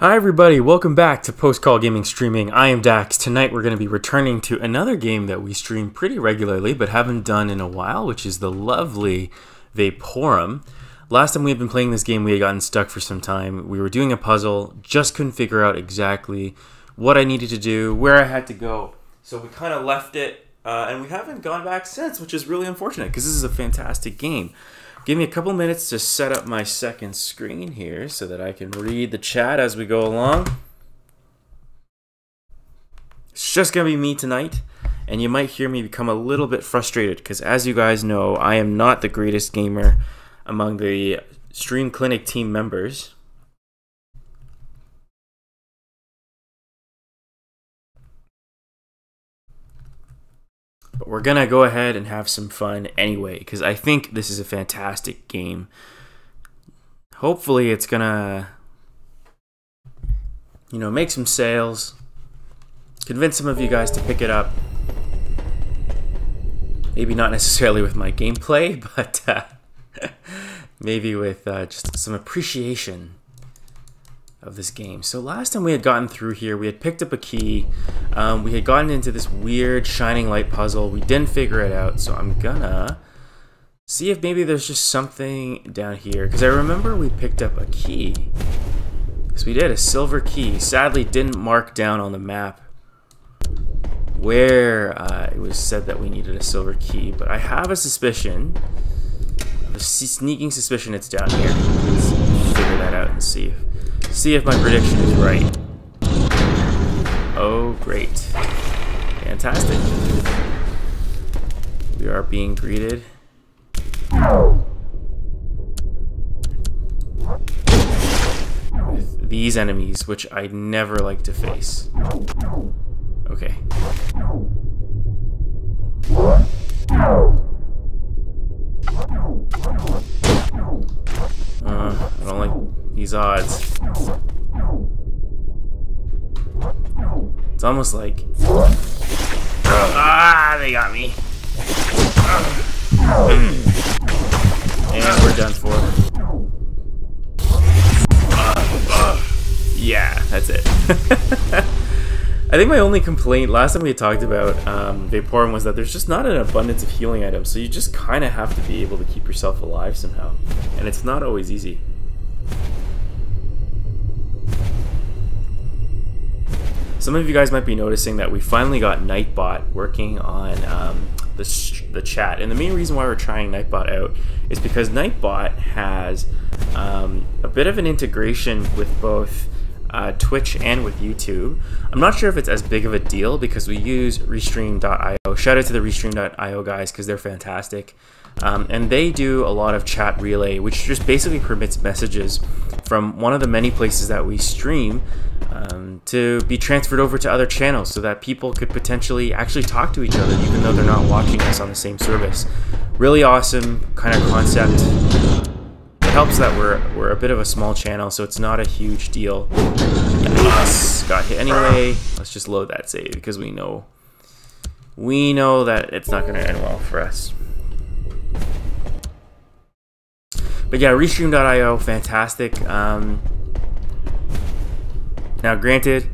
Hi everybody, welcome back to Post Call Gaming Streaming. I am DaQs. Tonight we're going to be returning to another game that we stream pretty regularly but haven't done in a while, which is the lovely Vaporum. Last time we had been playing this game we had gotten stuck for some time. We were doing a puzzle, just couldn't figure out exactly what I needed to do, where I had to go. So we kind of left it and we haven't gone back since, which is really unfortunate because this is a fantastic game. Give me a couple minutes to set up my second screen here so that I can read the chat as we go along. It's just going to be me tonight, and you might hear me become a little bit frustrated because, as you guys know, I am not the greatest gamer among the Stream Clinic team members. But we're going to go ahead and have some fun anyway, because I think this is a fantastic game. Hopefully it's going to, make some sales, convince some of you guys to pick it up. Maybe not necessarily with my gameplay, but maybe with just some appreciation of this game. So last time we had gotten through here, we had picked up a key. We had gotten into this weird shining light puzzle. We didn't figure it out, so I'm gonna see if maybe there's just something down here, because I remember we picked up a key. Yes, we did, a silver key. Sadly, didn't mark down on the map where it was said that we needed a silver key, but I have a suspicion, a sneaking suspicion it's down here. Let's figure that out and see if my prediction is right. Oh, great. Fantastic. We are being greeted with these enemies, which I never like to face. Okay. I don't like these odds. It's almost like... they got me. And we're done for. Yeah, that's it. I think my only complaint, last time we had talked about Vaporum, was that there's just not an abundance of healing items, so you just kind of have to be able to keep yourself alive somehow. And it's not always easy. Some of you guys might be noticing that we finally got Nightbot working on the chat. And the main reason why we're trying Nightbot out is because Nightbot has a bit of an integration with both Twitch and with YouTube. I'm not sure if it's as big of a deal because we use Restream.io. Shout out to the Restream.io guys because they're fantastic. And they do a lot of chat relay, which just basically permits messages from one of the many places that we stream to be transferred over to other channels so that people could potentially actually talk to each other even though they're not watching us on the same service. Really awesome kind of concept. It helps that we're a bit of a small channel, so it's not a huge deal. Yes, got hit anyway. Let's just load that save because we know that it's not going to end well for us. But yeah, Restream.io, fantastic. Now granted,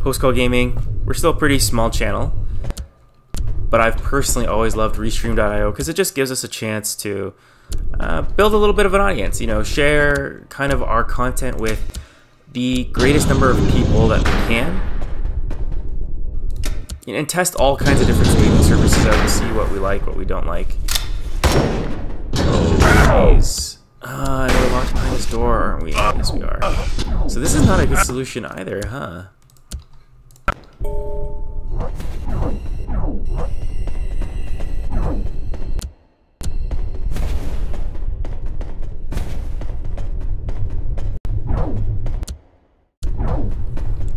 Post Call Gaming, we're still a pretty small channel, but I've personally always loved Restream.io because it just gives us a chance to build a little bit of an audience, share kind of our content with the greatest number of people that we can, and test all kinds of different streaming services out to see what we like, what we don't like. Oh, jeez. We're locked behind this door, aren't we? Yes, we are. So this is not a good solution either, huh?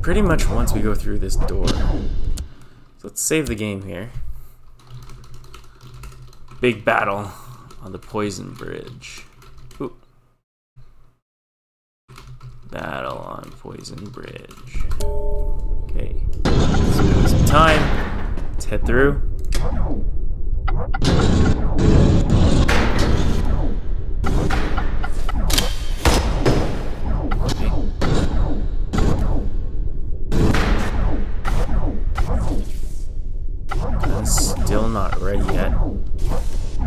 Pretty much once we go through this door. So let's save the game here. Big battle on the Poison Bridge. Ooh. Battle on Poison Bridge. Okay. Spend some time. Let's head through. Okay. still not ready yet.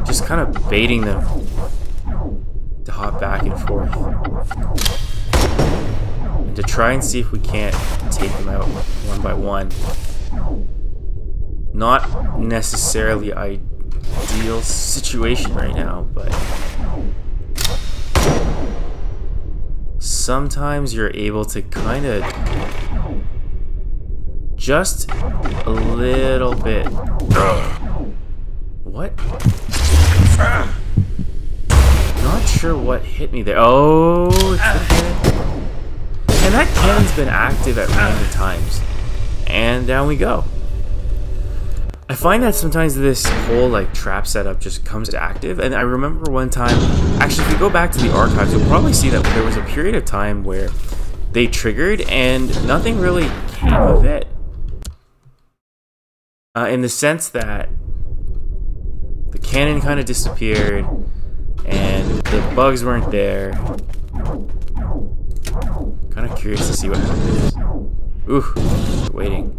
Just kind of baiting them to hop back and forth. And to try and see if we can't take them out one by one. Not necessarily ideal situation right now, but sometimes you're able to kind of just a little bit. What? Not sure what hit me there. Oh, it's the cannon. And that cannon's been active at random times. And down we go. I find that sometimes this whole like trap setup just comes to active, and I remember one time, actually if you go back to the archives, you'll probably see that there was a period of time where they triggered and nothing really came of it. In the sense that the cannon kind of disappeared and the bugs weren't there. Kind of curious to see what happens. Ooh, waiting.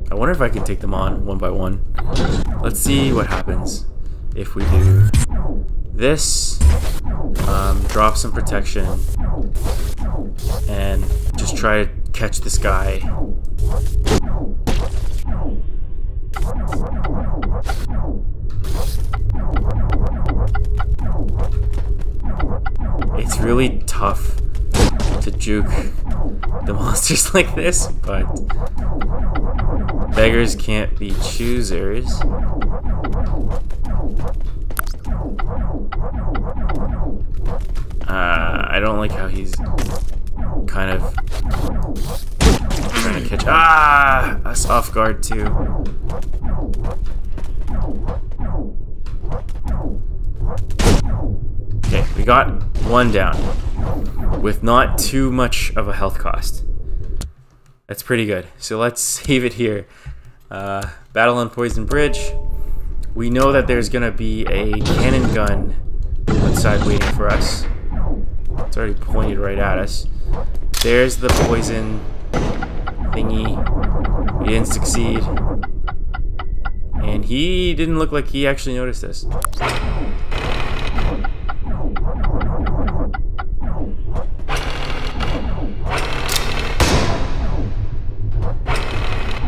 I wonder if I can take them on one by one. Let's see what happens if we do this. Drop some protection and just try to catch this guy. It's really tough to juke the monsters like this, but beggars can't be choosers. I don't like how he's kind of trying to catch us off guard too. Okay, we got one down with not too much of a health cost. That's pretty good. So let's save it here. Battle on Poison Bridge. We know that there's gonna be a cannon gun outside waiting for us. It's already pointed right at us. There's the poison thingy. We didn't succeed. And he didn't look like he actually noticed us.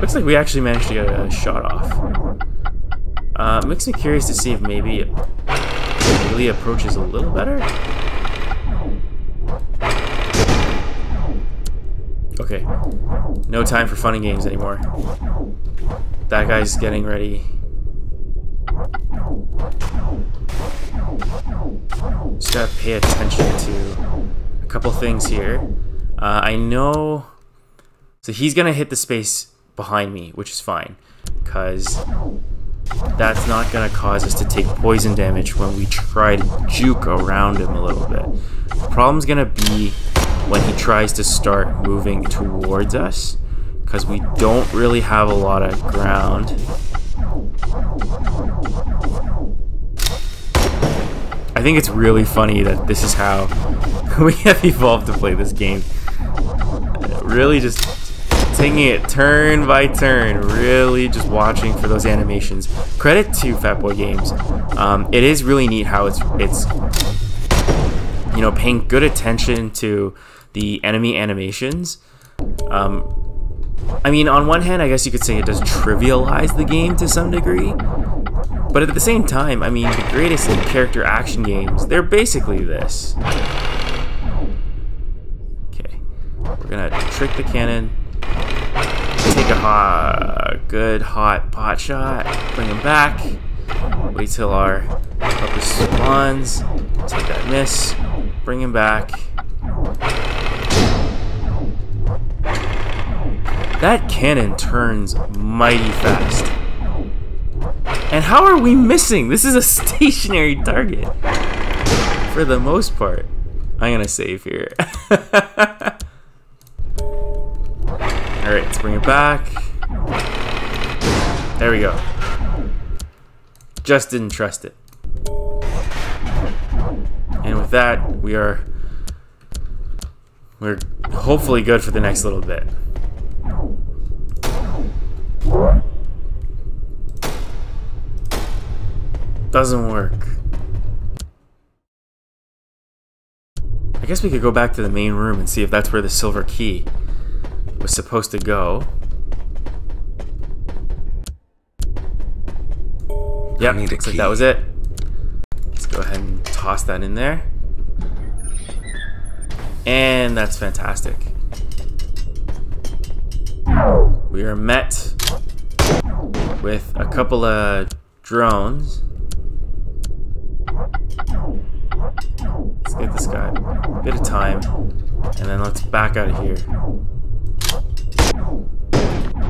Looks like we actually managed to get a shot off. Makes me curious to see if maybe it really approaches a little better. Okay, no time for fun and games anymore. That guy's getting ready. Just gotta pay attention to a couple things here. I know... So he's gonna hit the space behind me, which is fine, because that's not gonna cause us to take poison damage when we try to juke around him a little bit. The problem's gonna be when he tries to start moving towards us, because we don't really have a lot of ground. I think it's really funny that this is how we have evolved to play this game. Really just taking it turn by turn, really just watching for those animations. Credit to Fatboy Games. It is really neat how it's you know, paying good attention to the enemy animations. I mean, on one hand, I guess you could say it does trivialize the game to some degree, but at the same time, I mean, the greatest character action games, they're basically this. Okay, we're gonna trick the cannon, take a good hot pot shot, bring him back, wait till our upper spawns, take that miss, bring him back. That cannon turns mighty fast. And how are we missing? This is a stationary target. For the most part. I'm gonna save here. Alright, let's bring it back. There we go. Just didn't trust it. And with that, we're hopefully good for the next little bit. Doesn't work. I guess we could go back to the main room and see if that's where the silver key was supposed to go. Yep, looks like that was it. Let's go ahead and toss that in there. And that's fantastic. We are met with a couple of drones. Let's get this guy a bit of time, and then let's back out of here.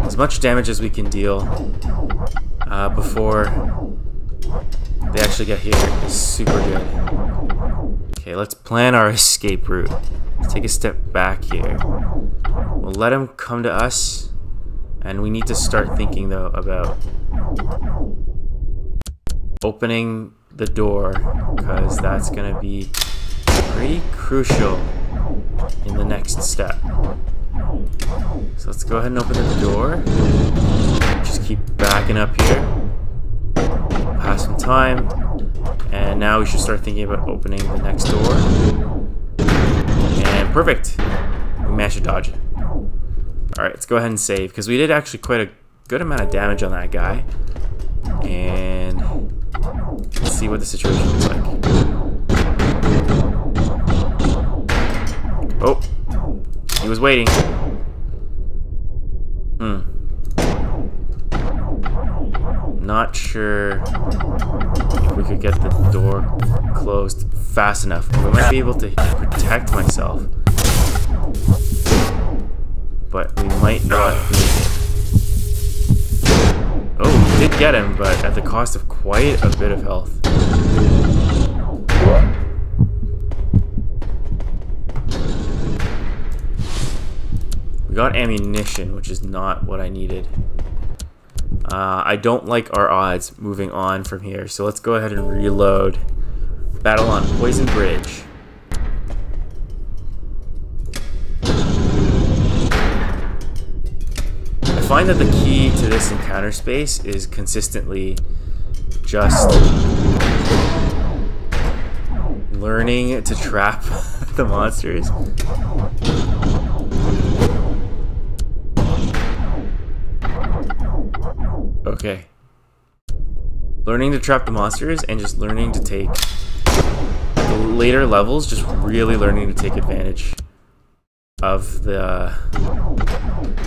As much damage as we can deal before they actually get here is super good. Okay, let's plan our escape route. Let's take a step back here. We'll let him come to us, and we need to start thinking though about opening the door, because that's gonna be pretty crucial in the next step. So let's go ahead and open the door. Just keep backing up here. Pass some time, and now we should start thinking about opening the next door. And perfect, we managed to dodge it. Alright, let's go ahead and save, because we did actually quite a good amount of damage on that guy. And let's see what the situation looks like. Oh, he was waiting. Not sure if we could get the door closed fast enough. I might be able to protect myself, but we might not make it. Oh, we did get him, but at the cost of quite a bit of health. We got ammunition, which is not what I needed. I don't like our odds moving on from here, so let's go ahead and reload. Battle on Poison Bridge. I find that the key to this encounter space is consistently just learning to trap the monsters. Okay. Learning to trap the monsters and just learning to take the later levels, just really learning to take advantage of the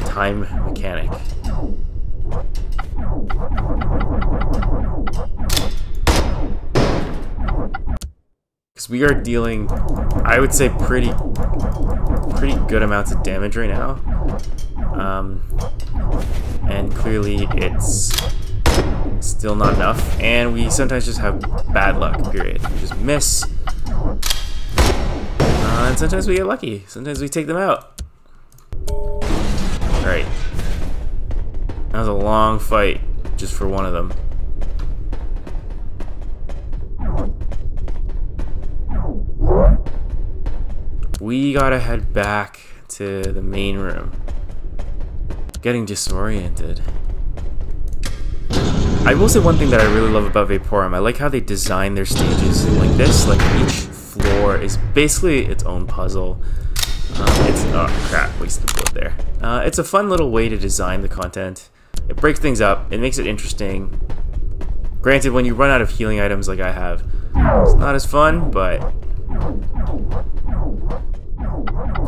time mechanic. Because we are dealing, I would say, pretty good amounts of damage right now. And clearly it's still not enough, and we sometimes just have bad luck, period. We just miss, and sometimes we get lucky. Sometimes we take them out. Alright. That was a long fight just for one of them. We gotta head back to the main room. Getting disoriented. I will say one thing that I really love about Vaporum. I like how they design their stages like this. Like each floor is basically its own puzzle. Oh crap, wasted wood there. It's a fun little way to design the content. It breaks things up. It makes it interesting. Granted, when you run out of healing items like I have, it's not as fun, but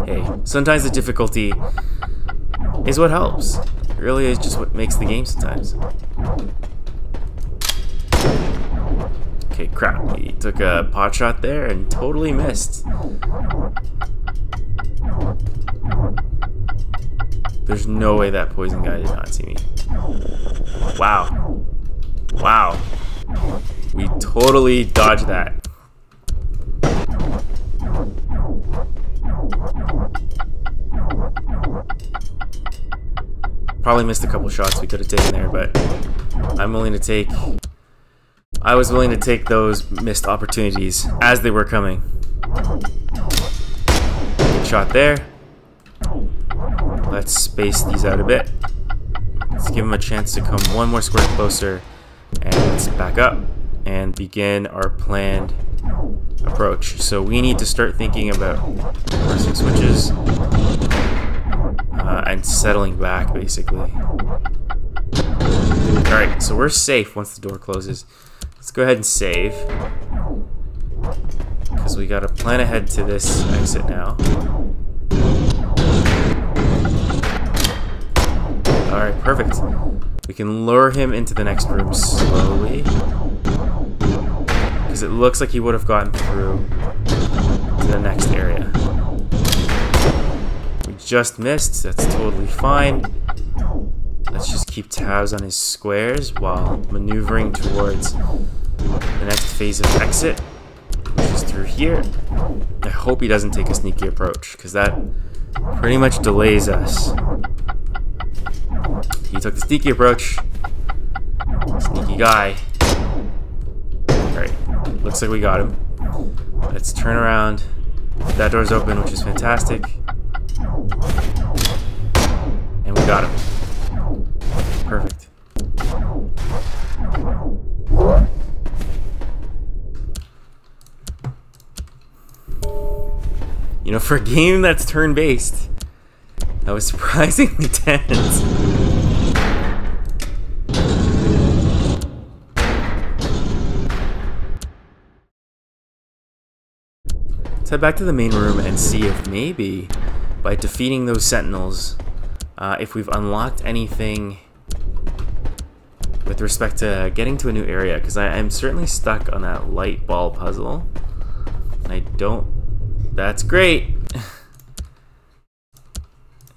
hey, sometimes the difficulty is what helps. It really is just what makes the game sometimes. Okay, crap. He took a pot shot there and totally missed. There's no way that poison guy did not see me. Wow. Wow. We totally dodged that. Probably missed a couple shots we could have taken there, but I'm willing to take I was willing to take those missed opportunities as they were coming. Good shot there. Let's space these out a bit. Let's give him a chance to come one more square closer. And let's back up and begin our planned approach. So we need to start thinking about pressing switches and settling back, basically. Alright, so we're safe once the door closes. Let's go ahead and save, because we gotta plan ahead to this exit now. Alright, perfect. We can lure him into the next room slowly, because it looks like he would have gotten through to the next area. We just missed. That's totally fine. Let's just keep tabs on his squares while maneuvering towards the next phase of exit, which is through here. I hope he doesn't take a sneaky approach, because that pretty much delays us. He took the sneaky approach. Sneaky guy. Alright, looks like we got him. Let's turn around. That door's open, which is fantastic. And we got him. Perfect. You know, for a game that's turn-based, that was surprisingly tense. Let's head back to the main room and see if maybe by defeating those sentinels, if we've unlocked anything with respect to getting to a new area, because I'm certainly stuck on that light ball puzzle. I don't... That's great!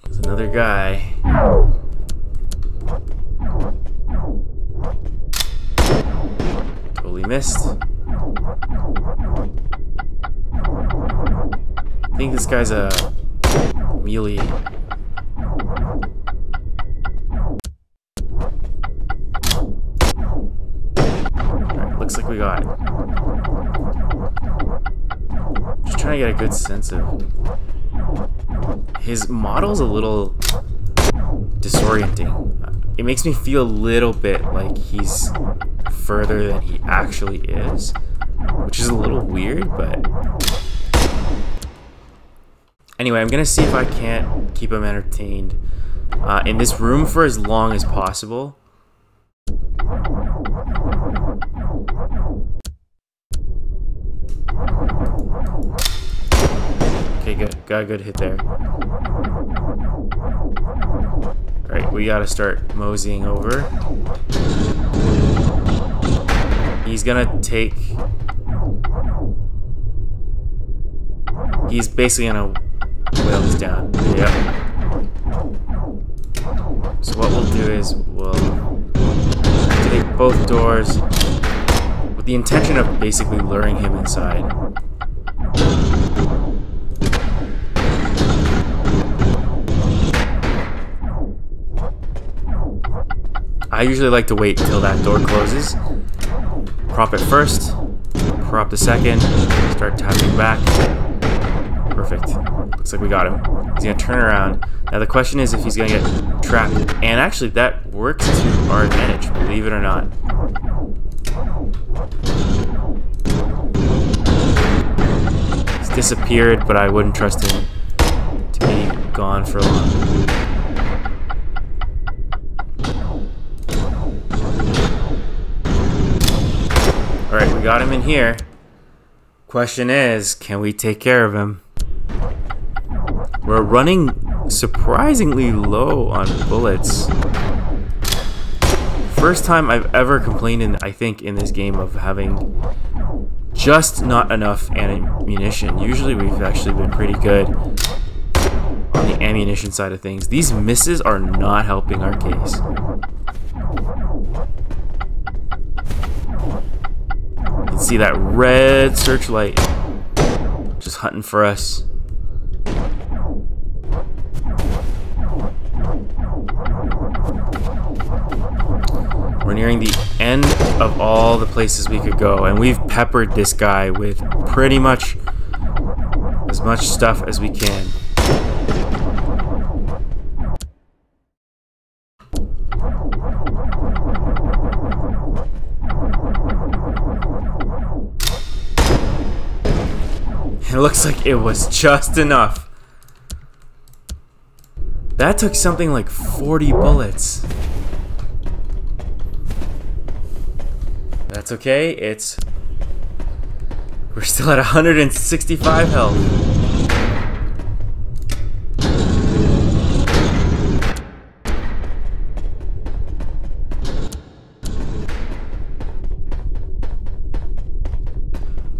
There's another guy. Totally missed. I think this guy's a melee. Alright, looks like we got it. Just trying to get a good sense of... His model's a little disorienting. It makes me feel a little bit like he's further than he actually is, which is a little weird, but... Anyway, I'm gonna see if I can't keep him entertained in this room for as long as possible. Okay, good. Got a good hit there. Alright, we gotta start moseying over. He's gonna take... He's basically gonna whale this down. Yep. So what we'll do is we'll activate both doors with the intention of basically luring him inside. I usually like to wait until that door closes. Prop it first, prop the second, start tapping back. Perfect. Looks like we got him. He's gonna turn around. Now the question is if he's gonna get trapped. And actually that works to our advantage, believe it or not. He's disappeared, but I wouldn't trust him to be gone for long. Alright, we got him in here. Question is, can we take care of him? We're running surprisingly low on bullets. First time I've ever complained, I think, in this game of having just not enough ammunition. Usually we've actually been pretty good on the ammunition side of things. These misses are not helping our case. You can see that red searchlight just hunting for us. We're nearing the end of all the places we could go, and we've peppered this guy with pretty much as much stuff as we can. It looks like it was just enough. That took something like 40 bullets. That's okay, we're still at 165 health.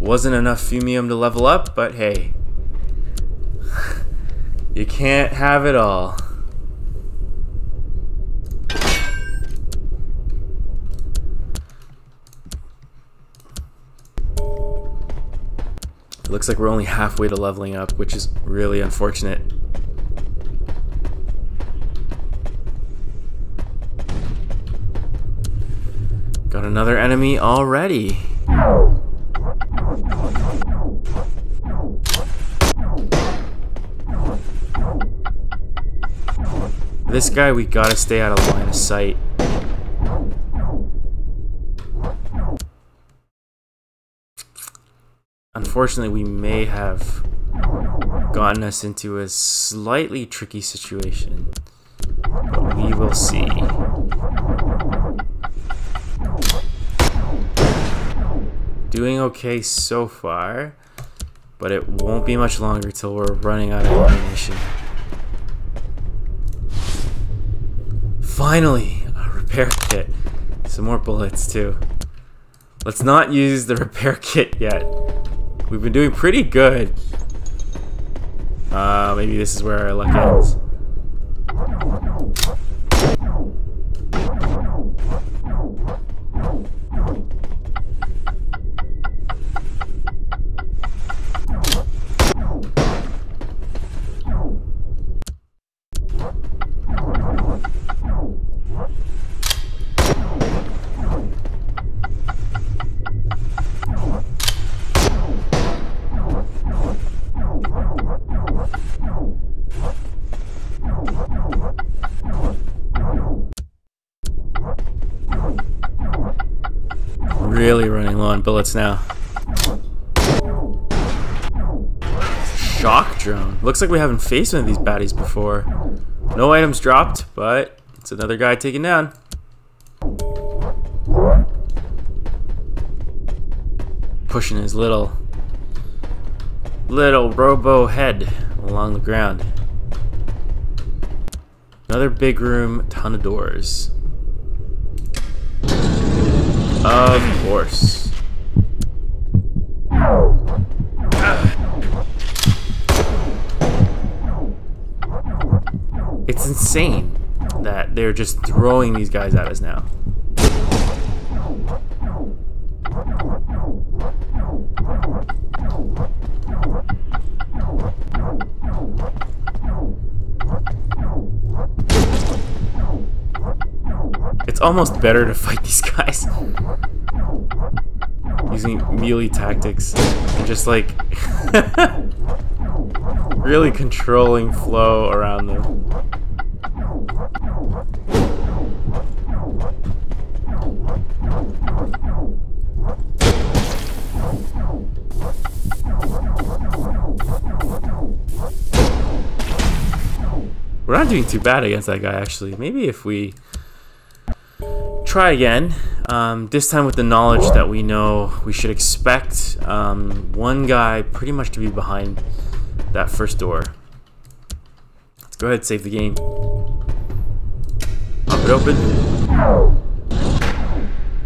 Wasn't enough Fumium to level up, but hey. You can't have it all. It looks like we're only halfway to leveling up, which is really unfortunate. Got another enemy already. This guy, we gotta stay out of line of sight. Unfortunately, we may have gotten us into a slightly tricky situation, but we will see. Doing okay so far, but it won't be much longer till we're running out of ammunition. Finally, a repair kit. Some more bullets too. Let's not use the repair kit yet. We've been doing pretty good. Maybe this is where our luck ends. Really running low on bullets now. Shock drone. Looks like we haven't faced one of these baddies before. No items dropped, but it's another guy taken down. Pushing his little robo head along the ground. Another big room, ton of doors. Of course. It's insane that they're just throwing these guys at us now. It's almost better to fight these guys using melee tactics and just like really controlling flow around them. We're not doing too bad against that guy actually. Maybe if we try again, this time with the knowledge that we know we should expect one guy pretty much to be behind that first door. Let's go ahead and save the game. Pop it open.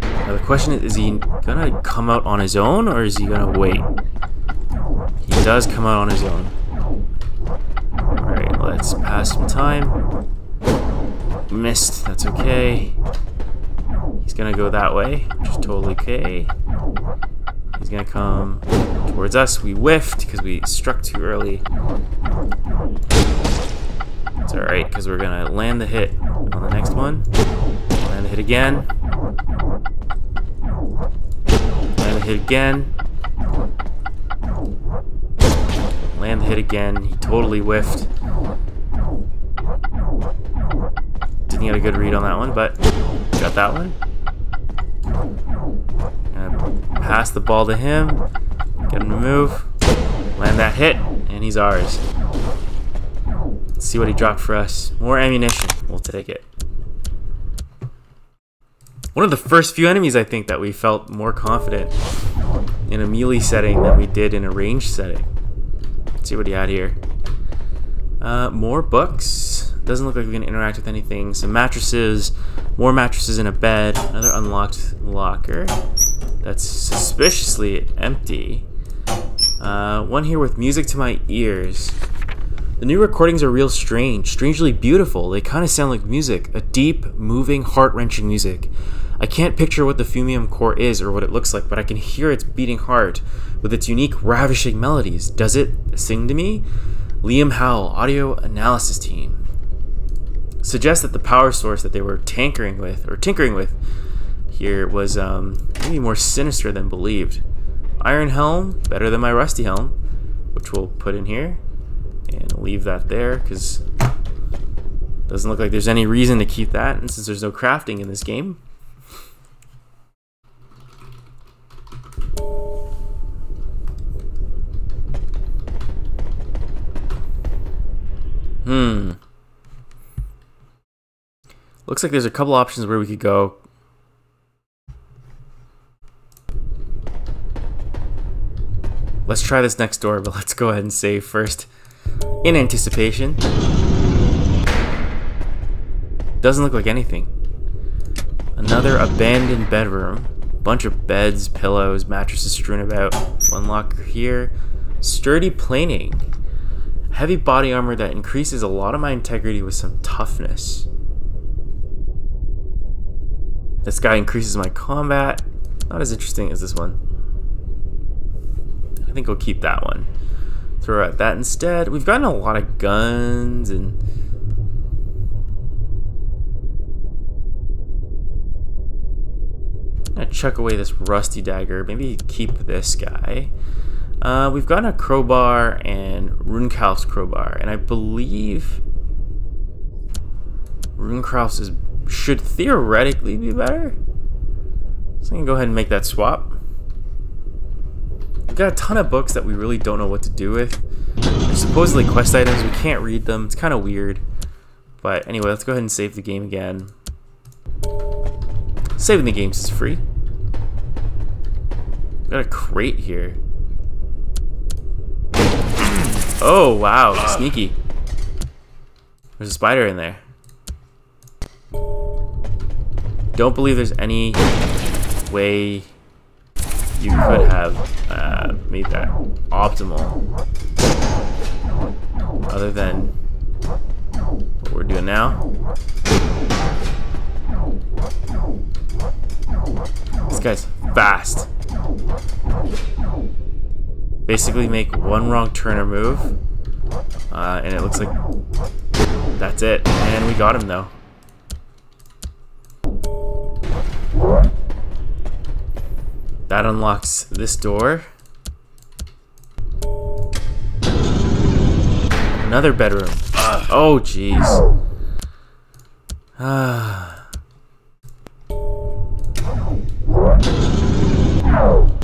Now the question is he gonna come out on his own or is he gonna wait? He does come out on his own. Alright, let's pass some time. Missed, that's okay. He's gonna go that way, which is totally okay. He's gonna come towards us. We whiffed because we struck too early. It's alright, because we're gonna land the hit on the next one. Land the hit again. hit again. Land the hit again. He totally whiffed. Didn't get a good read on that one, but got that one. Pass the ball to him. Get him to move. Land that hit, and he's ours. Let's see what he dropped for us. More ammunition. We'll take it. One of the first few enemies, I think, that we felt more confident in a melee setting than we did in a ranged setting. Let's see what he had here. More books. Doesn't look like we can interact with anything. Some mattresses. More mattresses in a bed. Another unlocked locker. That's suspiciously empty. One here with music to my ears. The new recordings are real strange, strangely beautiful. They kind of sound like music, a deep, moving, heart-wrenching music. I can't picture what the Fumium Core is or what it looks like, but I can hear its beating heart with its unique, ravishing melodies. Does it sing to me? Liam Howell, Audio Analysis Team. Suggests that the power source that they were tinkering with here was maybe more sinister than believed. Iron Helm, better than my rusty helm, which we'll put in here. And leave that there, because it doesn't look like there's any reason to keep that, and since there's no crafting in this game. Looks like there's a couple options where we could go. Let's try this next door, but let's go ahead and save first. In anticipation. Doesn't look like anything. Another abandoned bedroom. Bunch of beds, pillows, mattresses strewn about. One locker here. Sturdy planing. Heavy body armor that increases a lot of my integrity with some toughness. This guy increases my combat. Not as interesting as this one. I think we'll keep that one. Throw out that instead. We've gotten a lot of guns and I'm gonna chuck away this rusty dagger. Maybe keep this guy. We've gotten a crowbar and Runekalf's crowbar, and I believe Runekalf's should theoretically be better. So I'm gonna go ahead and make that swap. We've got a ton of books that we really don't know what to do with. They're supposedly quest items, we can't read them. It's kind of weird. But anyway, let's go ahead and save the game again. Saving the games is free. Got a crate here. Oh, wow, sneaky. There's a spider in there. Don't believe there's any way you could have made that optimal other than what we're doing now. This guy's fast. Basically make one wrong turn or move and it looks like that's it, and we got him though. That unlocks this door. Another bedroom. Oh, jeez.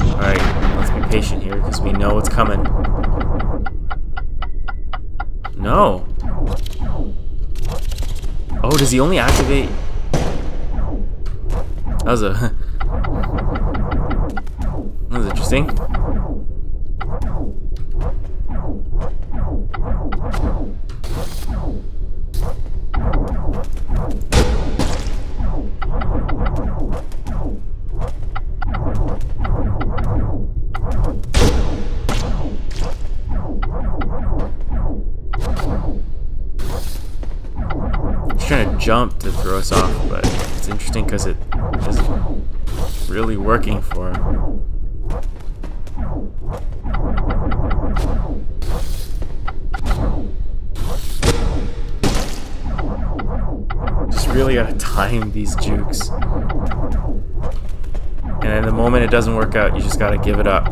Alright, let's be patient here because we know what's coming. No. Oh, does he only activate? That was a... That was interesting. He's trying to jump to throw us off, but it's interesting because it isn't really working for him. Just really gotta time these jukes. And And the moment it doesn't work out, you just gotta give it up.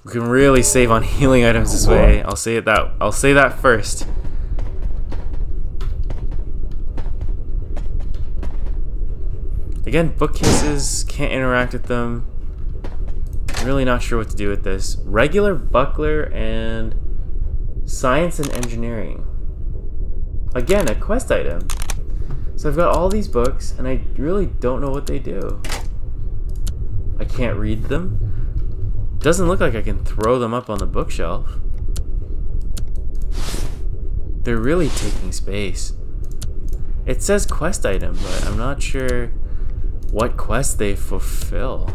We can really save on healing items this way. I'll say that first. Again, bookcases, can't interact with them. Really not sure what to do with this. Regular buckler and science and engineering. Again, a quest item. So I've got all these books and I really don't know what they do. I can't read them. Doesn't look like I can throw them up on the bookshelf. They're really taking space. It says quest item, but I'm not sure what quest they fulfill.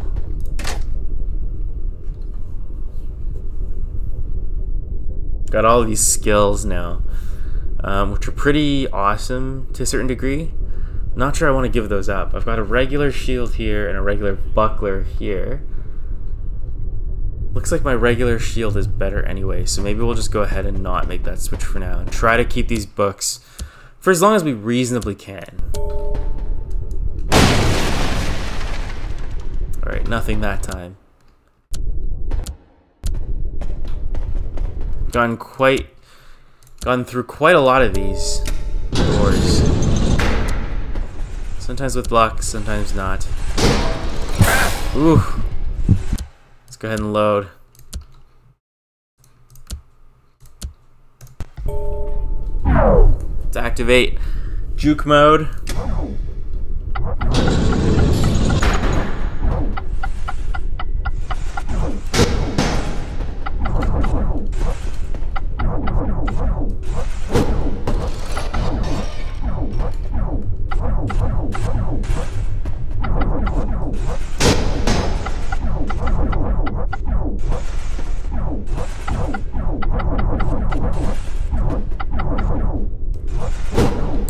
Got all these skills now, which are pretty awesome to a certain degree. Not sure I want to give those up. I've got a regular shield here and a regular buckler here. Looks like my regular shield is better anyway, so maybe we'll just go ahead and not make that switch for now and try to keep these books for as long as we reasonably can. Alright, nothing that time. Gone through quite a lot of these doors. Sometimes with luck, sometimes not. Ooh. Let's go ahead and load. Let's activate juke mode.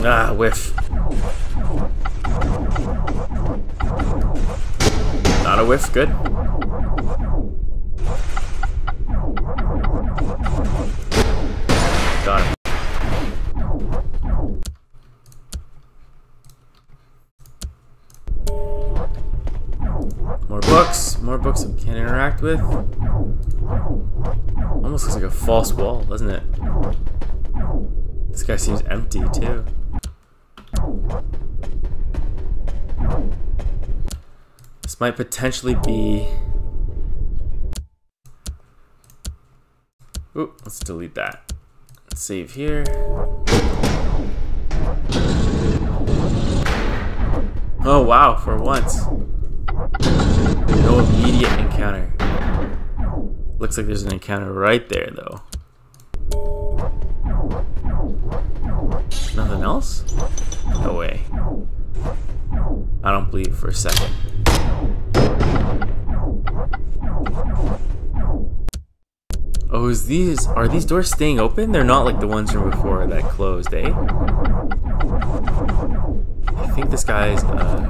Ah, whiff. Not a whiff, good. Got it. More books I can't interact with. Almost looks like a false wall, doesn't it? This guy seems empty too. This might potentially be... Ooh, let's delete that. Let's save here. Oh wow, for once. No immediate encounter. Looks like there's an encounter right there though. Nothing else? No way. I don't believe for a second. Oh, are these doors staying open? They're not like the ones from before that closed, eh? I think this guy's a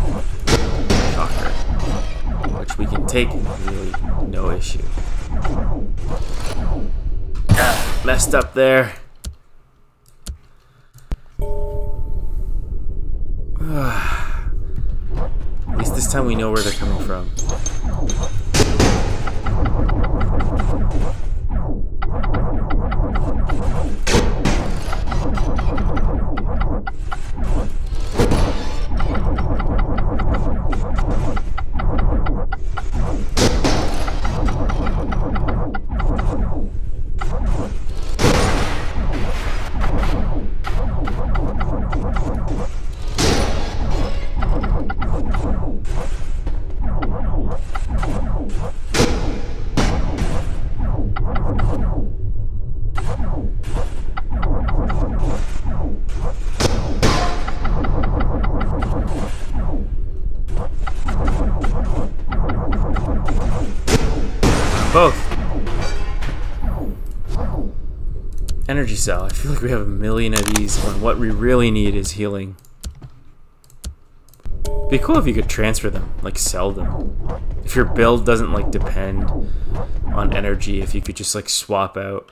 shocker, which we can take really no issue. Messed up there. At least this time we know where they're coming from. Both. Energy cell. I feel like we have a million of these when what we really need is healing. Be cool if you could transfer them, like sell them. If your build doesn't like depend on energy, if you could just like swap out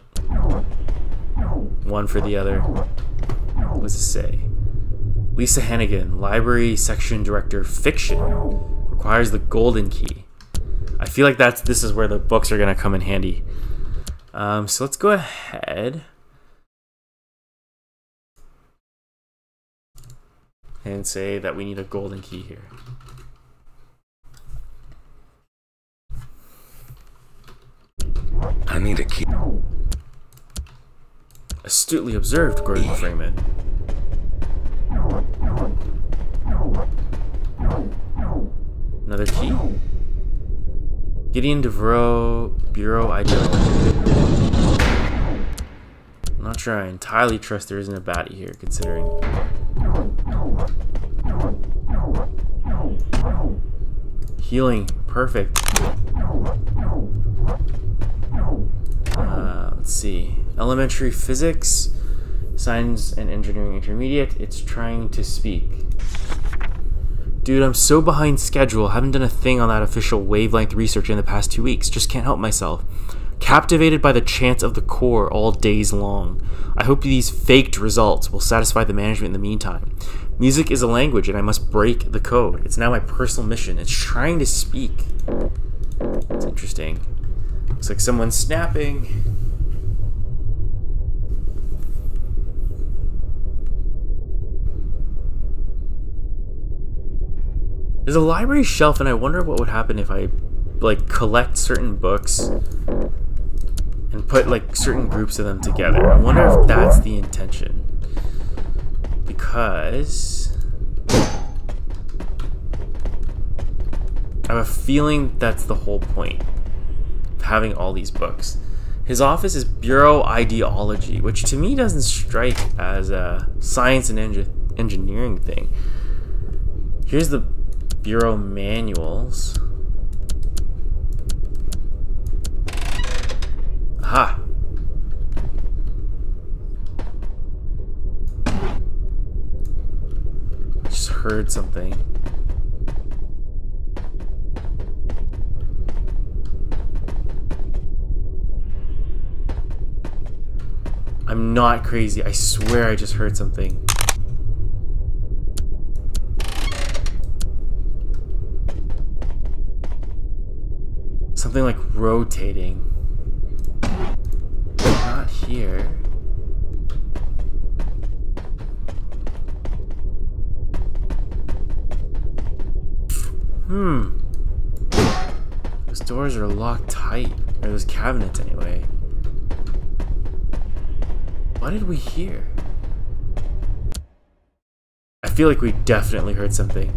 one for the other. What does it say? Lisa Hannigan, Library Section Director, Fiction, requires the golden key. I feel like this is where the books are gonna come in handy. So let's go ahead and say that we need a golden key here. I need a key. Astutely observed, Gordon Freeman. Another key? Gideon DeVroe, Bureau Ideology. I'm not sure I entirely trust there isn't a baddie here, considering. Healing, perfect. Let's see. Elementary physics, science and engineering intermediate. It's trying to speak. Dude, I'm so behind schedule. Haven't done a thing on that official wavelength research in the past 2 weeks. Just can't help myself. Captivated by the chants of the core all days long. I hope these faked results will satisfy the management in the meantime. Music is a language and I must break the code. It's now my personal mission. It's trying to speak. It's interesting. Looks like someone's snapping. There's a library shelf and I wonder what would happen if I like collect certain books and put like certain groups of them together. I wonder if that's the intention. Because I have a feeling that's the whole point of having all these books. His office is Bureau Ideology, which to me doesn't strike as a science and engineering thing. Here's the Bureau manuals. Aha! Just heard something. I'm not crazy. I swear I just heard something. Something like rotating. Not here. Those doors are locked tight. Or those cabinets anyway. What did we hear? I feel like we definitely heard something.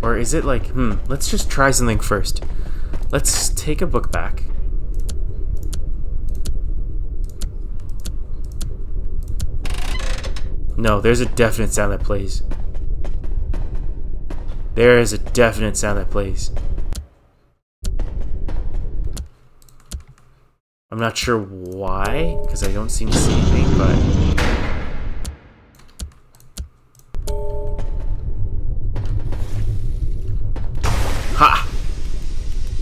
Or is it like, let's just try something first. Let's take a book back. No, there's a definite sound that plays. There is a definite sound that plays. I'm not sure why, because I don't seem to see anything, but... Ha!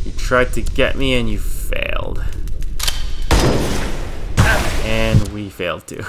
You tried to get me and you failed. And we failed too.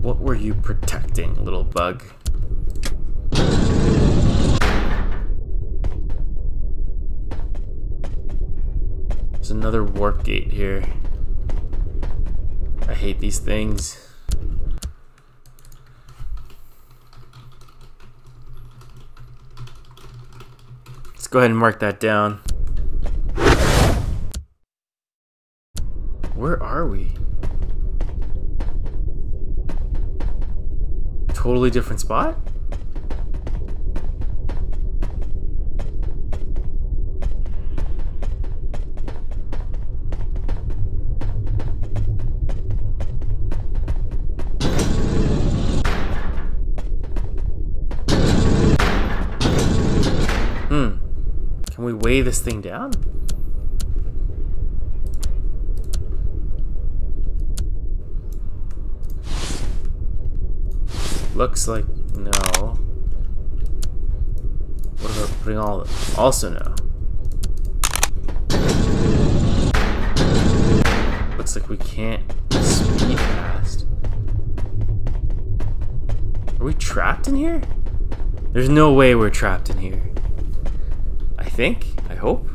What were you protecting, little bug? There's another warp gate here. I hate these things. Let's go ahead and mark that down. Where are we? totally different spot? Can we weigh this thing down? Looks like no. What about putting all of them? Also no. Looks like we can't speed fast. Are we trapped in here? There's no way we're trapped in here. I think. I hope.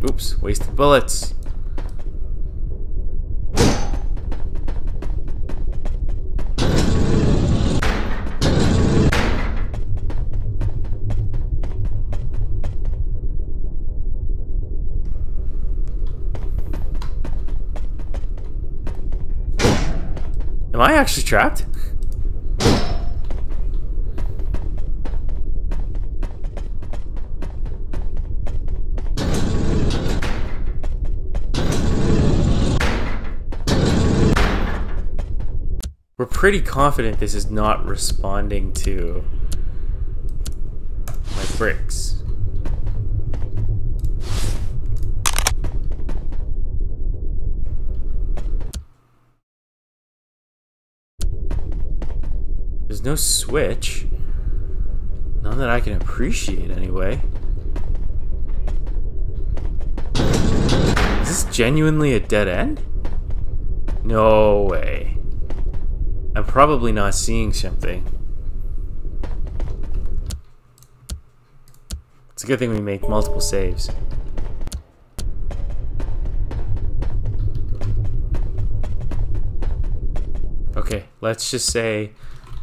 Oops, wasted bullets. Am I actually trapped? We're pretty confident this is not responding to my bricks. There's no switch. None that I can appreciate anyway. Is this genuinely a dead end? No way. I'm probably not seeing something. It's a good thing we make multiple saves. Okay, let's just say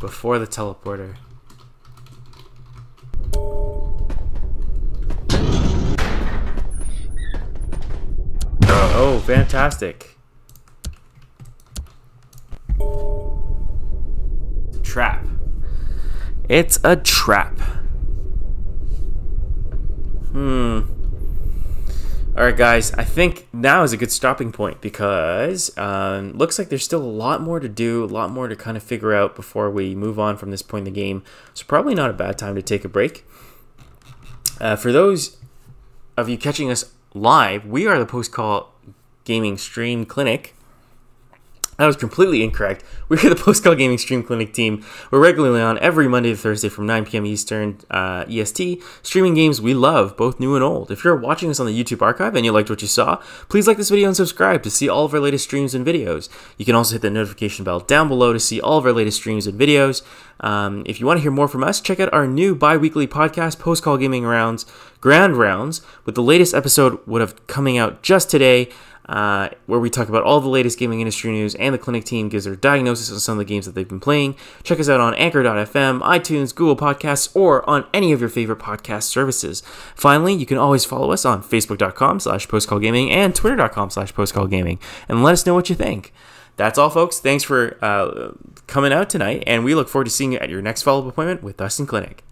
before the teleporter. Oh, fantastic. Trap. It's a trap. Alright guys, I think now is a good stopping point because looks like there's still a lot more to do, a lot more to kind of figure out before we move on from this point in the game. So probably not a bad time to take a break. For those of you catching us live, we are the Post-Call Gaming Stream Clinic. That was completely incorrect. We're the Post-Call Gaming Stream Clinic team. We're regularly on every Monday to Thursday from 9 p.m. Eastern EST, streaming games we love, both new and old. If you're watching us on the YouTube archive and you liked what you saw, please like this video and subscribe to see all of our latest streams and videos. You can also hit the notification bell down below to see all of our latest streams and videos. If you want to hear more from us, check out our new bi-weekly podcast, Post-Call Gaming Rounds, Grand Rounds, with the latest episode would have coming out just today. Where we talk about all the latest gaming industry news, and the clinic team gives their diagnosis on some of the games that they've been playing. Check us out on Anchor.fm, iTunes, Google Podcasts, or on any of your favorite podcast services. Finally, you can always follow us on Facebook.com/postcallgaming and Twitter.com/postcallgaming, and let us know what you think. That's all, folks. Thanks for coming out tonight, and we look forward to seeing you at your next follow-up appointment with us in clinic.